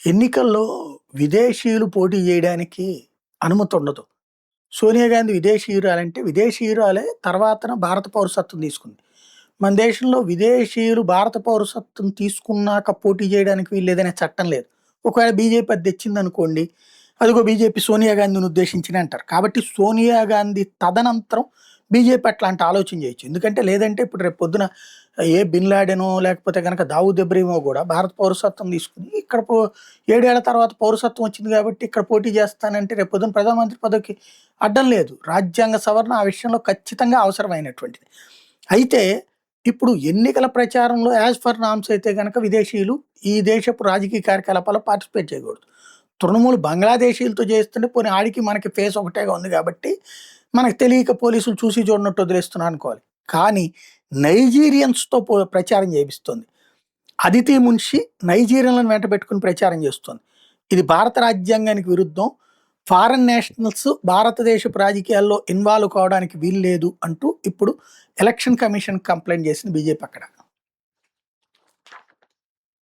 ఎన్నికల్లో విదేశీయులు పోటీ చేయడానికి అనుమతి ఉండదు. సోనియా గాంధీ విదేశీయురాలంటే విదేశీయురాలే తర్వాతన భారత పౌరసత్వం తీసుకుంది. మన దేశంలో విదేశీయులు భారత పౌరసత్వం తీసుకున్నాక పోటీ చేయడానికి వీల్లేదనే చట్టం లేదు. ఒకవేళ బీజేపీ అది తెచ్చిందనుకోండి, అదిగో బీజేపీ సోనియా గాంధీని ఉద్దేశించనే అంటారు. కాబట్టి సోనియా గాంధీ తదనంతరం బీజేపీ అట్లాంటి ఆలోచన చేయొచ్చు. ఎందుకంటే లేదంటే ఇప్పుడు రేపు పొద్దున ఏ బిన్ లాడెనో లేకపోతే గనక దావూద్ ఇబ్రహీమో కూడా భారత పౌరసత్వం తీసుకుని ఇక్కడ 7 ఏళ్ల తర్వాత పౌరసత్వం వచ్చింది కాబట్టి ఇక్కడ పోటీ చేస్తానంటే రేపు పొద్దున ప్రధానమంత్రి పదవికి అడ్డం లేదు. రాజ్యాంగ సవరణ ఆ విషయంలో ఖచ్చితంగా అవసరమైనటువంటిది. అయితే ఇప్పుడు ఎన్నికల ప్రచారంలో యాజ్ ఫర్ నార్మ్స్ అయితే గనక విదేశీయులు ఈ దేశపు రాజకీయ కార్యకలాపాల్లో పార్టిసిపేట్ చేయకూడదు. తృణమూల్ బంగ్లాదేశీయులతో చేస్తుంటే పోనీ ఆడికి మనకి ఫేస్ ఒకటేగా ఉంది కాబట్టి మనకు తెలియక పోలీసులు చూసి చూడనట్టు వదిలేస్తున్నారు అనుకోవాలి. కానీ నైజీరియన్స్‌తో ప్రచారం చేపిస్తోంది. అదితి మున్షి నైజీరియన్‌లను వెంటబెట్టుకొని ప్రచారం చేస్తోంది. ఇది భారత రాజ్యాంగానికి విరుద్ధం. ఫారెన్ నేషనల్స్ భారతదేశపు రాజకీయాల్లో ఇన్వాల్వ్ కావడానికి వీల్లేదు అంటూ ఇప్పుడు ఎలక్షన్ కమిషన్ కంప్లెయింట్ చేసింది బీజేపీ అక్కడ.